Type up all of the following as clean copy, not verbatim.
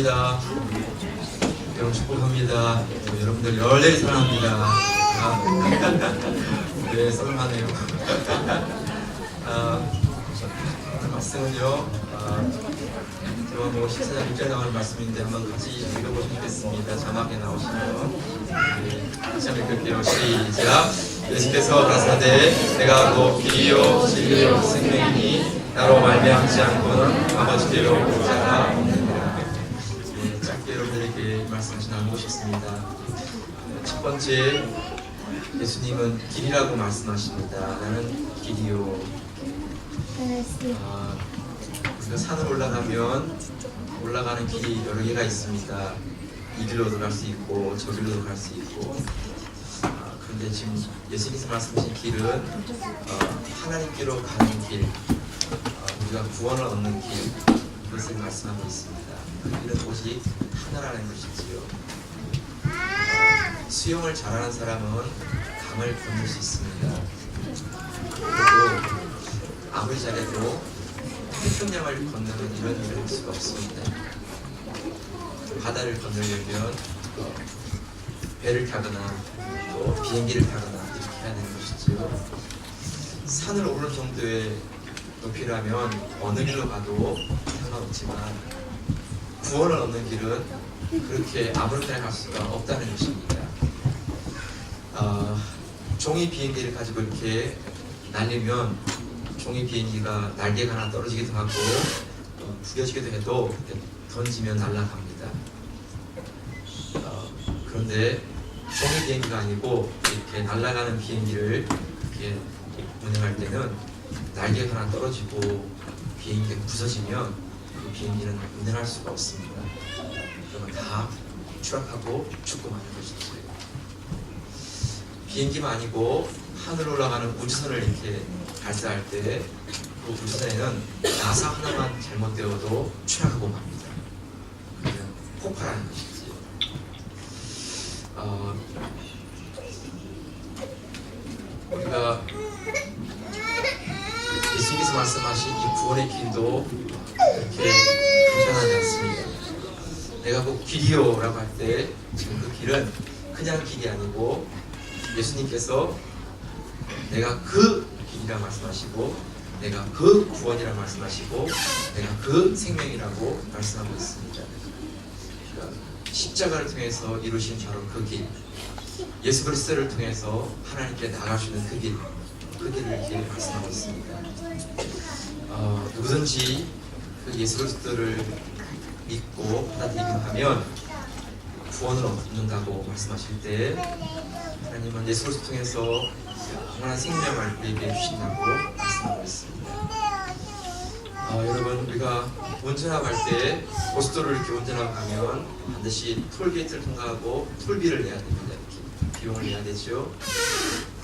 축복합니다. 여러분 축복합니다. 여러분들 열렬히 사랑합니다. 네, 썰렁하네요. 말씀은요, 요한복음 14장 6절에 나오는 말씀인데 한번 같이 읽어보시면 좋겠습니다. 자막에 나오시면 같이 한번 읽을게요. 시작. 예수께서 가라사대 내가 곧 길이요 진리요 생명이니 나로 말미암지 않고는 아버지께로 올 자가 없느니라. 짧게 여러분들에게 말씀을 나누고 싶습니다. 첫 번째, 예수님은 길이라고 말씀하십니다. 나는 길이요. 우리가 산을 올라가면 올라가는 길이 여러 개가 있습니다. 이 길로도 갈 수 있고 저 길로도 갈 수 있고. 그런데 지금 예수님께서 말씀하신 길은 하나님께로 가는 길, 우리가 구원을 얻는 길, 그것을 말씀하고 있습니다. 그 길은 오직 하나라는 것이지요. 수영을 잘하는 사람은 강을 건널 수 있습니다. 그리고 아무리 잘해도 태평양을 건너는 이런 일을 할 수가 없습니다. 바다를 건너려면 배를 타거나 또 비행기를 타거나 이렇게 해야 되는 것이지요. 산을 오르는 정도의 높이라면 어느 길로 가도 상관없지만 구원을 얻는 길은 그렇게 아무렇게나 갈 수가 없다는 것입니다. 종이 비행기를 가지고 이렇게 날리면 종이 비행기가 날개가 하나 떨어지기도 하고 구겨지기도 해도 던지면 날아갑니다. 그런데 종이 비행기가 아니고 이렇게 날아가는 비행기를 이렇게 운행할 때는 날개가 하나 떨어지고 비행기가 부서지면 그 비행기는 운행할 수가 없습니다. 그러면 다 추락하고 죽고 마는 것이죠. 비행기만 아니고 하늘로 올라가는 우주선을 이렇게 발사할 때 그 우주선에는 나사 하나만 잘못되어도 추락하고 맙니다. 그냥 폭발하는 것이지. 우리가 예수님께서 말씀하신 이 구원의 길도 그렇게 간단하지 않습니다. 내가 꼭 길이요 라고 할 때 지금 그 길은 그냥 길이 아니고 예수님께서 내가 그 길이라 말씀하시고 내가 그 구원이라 말씀하시고 내가 그 생명이라고 말씀하고 있습니다. 그러니까 십자가를 통해서 이루신 바로 그 길, 예수 그리스도를 통해서 하나님께 나갈 수 있는 그 길을 이렇게 말씀하고 있습니다. 누구든지 그 예수 그리스도를 믿고 받아들이기만 하면 구원을 얻는다고 말씀하실 때 하나님은 예수 그리스도 통해서 영원한 생명을 우리에게 주신다고 말씀하고 있습니다. 여러분, 우리가 운전하고 할 때 고속도로를 이렇게 운전하고 가면 반드시 톨게이트를 통과하고 톨비를 내야 됩니다. 이렇게 비용을 내야 되죠.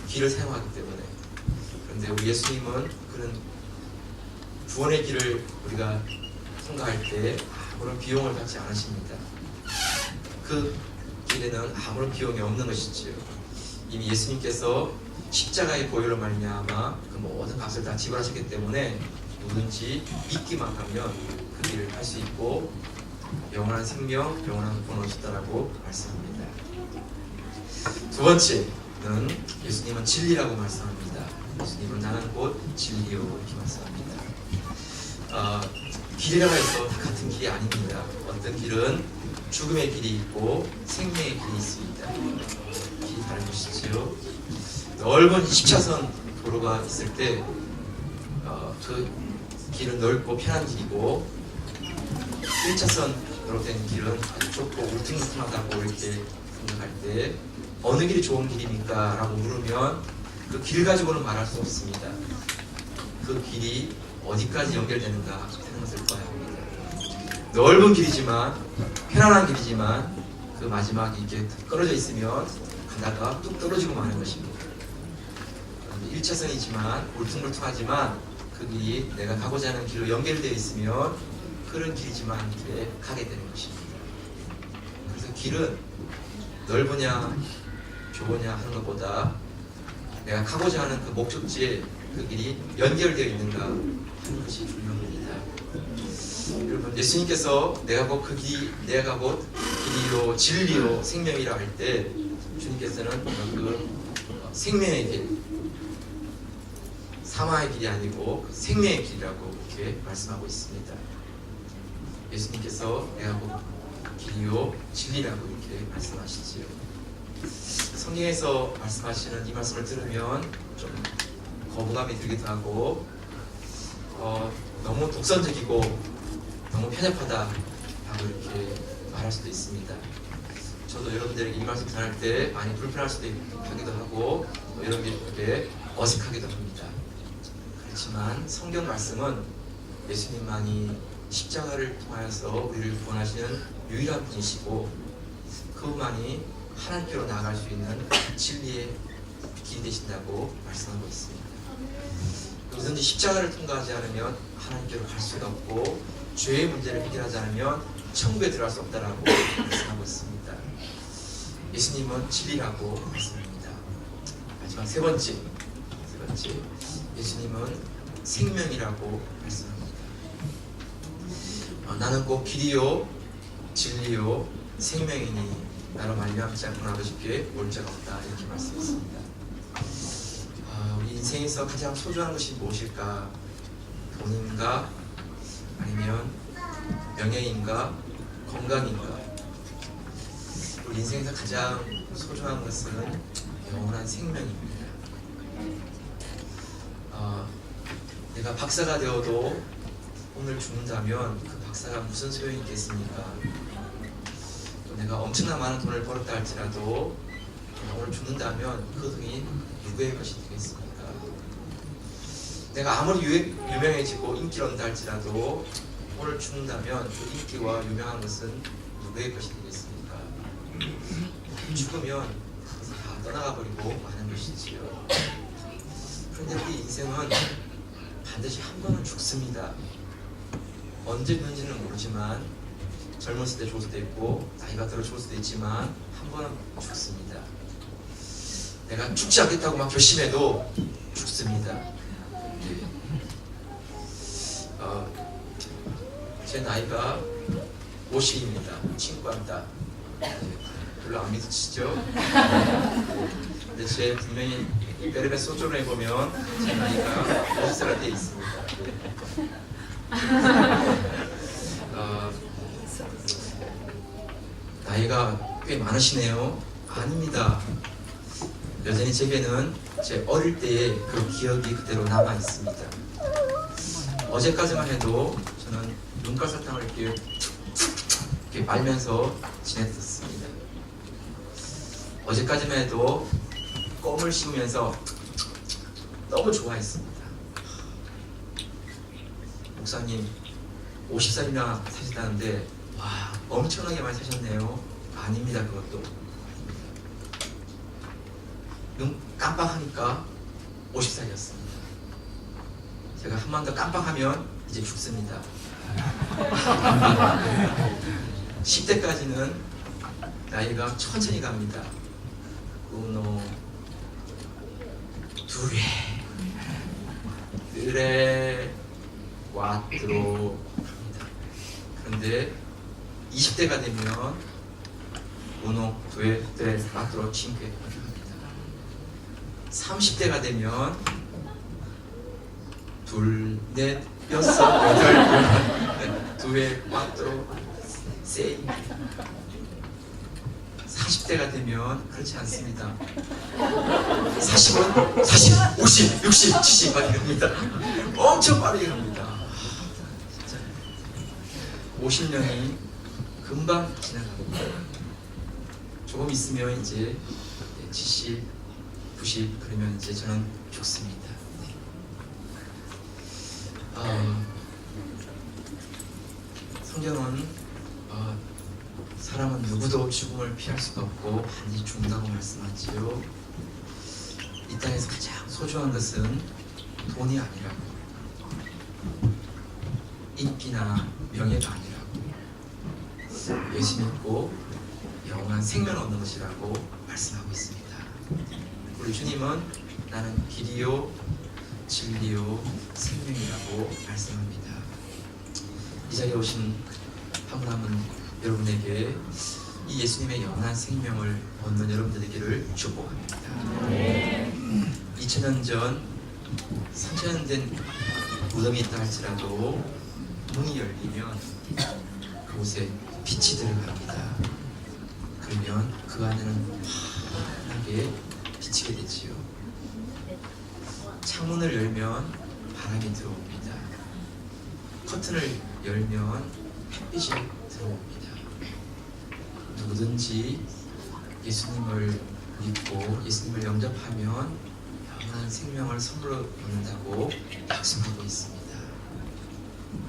길을 사용하기 때문에. 그런데 우리 예수님은 그런 구원의 길을 우리가 통과할 때 아무런 비용을 받지 않으십니다. 그 길에는 아무런 비용이 없는 것이지요. 이미 예수님께서 십자가의 보혈로 말미암아 그 모든 값을 다 지불하셨기 때문에 누구든지 믿기만 하면 그 길을 갈 수 있고 영원한 생명, 영원한 구원을 얻었다라고 말씀합니다. 두 번째는 예수님은 진리라고 말씀합니다. 예수님은 나는 곧 진리요 이렇게 말씀합니다. 길이라고 해서 다 같은 길이 아닙니다. 어떤 길은 죽음의 길이 있고 생명의 길이 있습니다. 길이 다른 것이지요. 넓은 20차선 도로가 있을 때 그 길은 넓고 편한 길이고 1차선으로 된 길은 아주 좁고 울퉁불퉁하다고 이렇게 생각할 때 어느 길이 좋은 길입니까? 라고 물으면 그 길 가지고는 말할 수 없습니다. 그 길이 어디까지 연결되는가 하는 것을 봐야 합니다. 넓은 길이지만 편안한 길이지만 그 마지막에 이렇게 떨어져 있으면 가다가 뚝 떨어지고 마는 것입니다. 1차선이지만 울퉁불퉁하지만 그 길이 내가 가고자 하는 길로 연결되어 있으면 그런 길이지만 이렇게 가게 되는 것입니다. 그래서 길은 넓으냐 좁으냐 하는 것보다 내가 가고자 하는 그 목적지에 그 길이 연결되어 있는가 하는 것이 중요합니다. 여러분, 예수님께서 내가 곧 길이요 진리요 생명이라 할 때 주님께서는 그 생명의 길, 사망의 길이 아니고 그 생명의 길이라고 이렇게 말씀하고 있습니다. 예수님께서 내가 곧 길이요 진리라고 이렇게 말씀하시지요. 성경에서 말씀하시는 이 말씀을 들으면 좀 거부감이 들기도 하고 너무 독선적이고 너무 편협하다라고 이렇게 말할 수도 있습니다. 저도 여러분들에게 이 말씀 전할 때 많이 불편할 수도 하기도 하고 여러분들에게 어색하기도 합니다. 그렇지만 성경 말씀은 예수님만이 십자가를 통하여서 우리를 구원하시는 유일한 분이시고 그분만이 하나님께로 나아갈 수 있는 진리의 길이 되신다고 말씀하고 있습니다. 누구든지 십자가를 통과하지 않으면 하나님께로 갈 수가 없고 죄의 문제를 해결하지 않으면 천국에 들어갈 수 없다라고 말씀하고 있습니다. 예수님은 진리라고 말씀합니다. 마지막 세 번째 예수님은 생명이라고 말씀합니다. 나는 곧 길이요 진리요 생명이니 나로 말미암지 않고는 아버지께 올 자가 없다 이렇게 말씀했습니다. 우리 인생에서 가장 소중한 것이 무엇일까? 돈인가? 아니면 명예인가? 건강인가? 우리 인생에서 가장 소중한 것은 영원한 생명입니다. 내가 박사가 되어도 오늘 죽는다면 그 박사가 무슨 소용이 있겠습니까? 또 내가 엄청난 많은 돈을 벌었다 할지라도 오늘 죽는다면 그 돈이 누구의 것이 되겠습니까? 내가 아무리 유명해지고 인기를 얻는다 할지라도 오늘 죽는다면 그 인기와 유명한 것은 누구의 것이 되겠습니까? 죽으면 다 떠나가 버리고 마는 것이지요. 그런데 우리 인생은 반드시 한 번은 죽습니다. 언제 죽는지는 모르지만 젊었을 때 죽을 수도 있고 나이가 들어 죽을 수도 있지만 한 번은 죽습니다. 내가 죽지 않겠다고 막 결심해도 죽습니다. 제 나이가 50입니다. 친구한다. 별로 안 믿으시죠? 근데 제 분명히 베르베 소조를 해보면 제 나이가 50살에 되어 있습니다. 나이가 꽤 많으시네요. 아닙니다. 여전히 제게는 제 어릴 때의 그 기억이 그대로 남아 있습니다. 어제까지만 해도 저는 눈가사탕을 이렇게 말면서 지냈었습니다. 어제까지만 해도 껌을 씹으면서 너무 좋아했습니다. 목사님 50살이나 사셨다는데 와 엄청나게 많이 사셨네요. 아닙니다. 그것도 눈 깜빡하니까 50살이었습니다. 제가 한 번 더 깜빡하면 이제 죽습니다. 10대까지는 나이가 천천히 갑니다. uno, due, tre, quattro 갑니다. 그런데 20대가 되면 uno, due, tre, quattro, cinque 갑니다. 30대가 되면 둘, 넷, 여섯, 여덟, 두에, quattro, sei 40대가 되면 그렇지 않습니다. 40은 40, 50, 60, 70 빠르게 갑니다. 엄청 빠르게 갑니다. 진짜 50년이 금방 지나갑니다. 조금 있으면 이제 70, 90 그러면 이제 저는 죽습니다. 성경은 사람은 누구도 죽음을 피할 수가 없고 반드시 죽는다고 말씀하지요. 이 땅에서 가장 소중한 것은 돈이 아니라고, 인기나 명예가 아니라고, 예수 믿고 영원한 생명을 얻는 것이라고 말씀하고 있습니다. 우리 주님은 나는 길이요 진리요 생명이라고 말씀합니다. 이 자리에 오신 한 분 한 분 여러분에게 이 예수님의 영원한 생명을 얻는 여러분들 되기를 축복합니다. 2000년 전 3000년 된 무덤이 있다 할지라도 문이 열리면 그곳에 빛이 들어갑니다. 그러면 그 안에는 환하게 비치게 되지요. 창문을 열면 바람이 들어옵니다. 커튼을 열면 햇빛이 들어옵니다. 누구든지 예수님을 믿고 예수님을 영접하면 영원한 생명을 선물로 받는다고 약속하고 있습니다.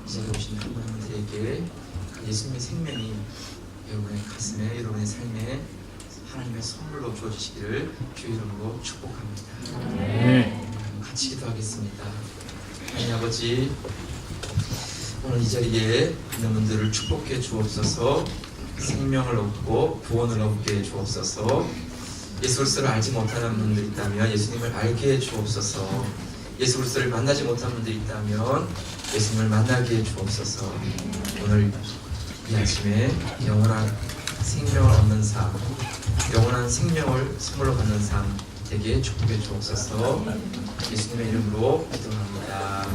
이 자리에 오신 한 분 한 분들에게 그 예수님의 생명이 여러분의 가슴에, 여러분의 삶에 하나님의 선물로 주어지시기를 주의 이름으로 축복합니다. 같이 기도하겠습니다. 하나님 아버지, 오늘 이 자리에 있는 분들을 축복해 주옵소서. 생명을 얻고 구원을 얻게 해 주옵소서. 예수 그리스도를 알지 못하는 분들 있다면 예수님을 알게 해 주옵소서. 예수 그리스도를 만나지 못한 분들이 있다면 예수님을 만나게 해 주옵소서. 오늘 이 아침에 영원한 생명을 얻는 삶, 영원한 생명을 선물로 받는 삶 되게 축복해 주옵소서. 예수님의 이름으로 기도합니다.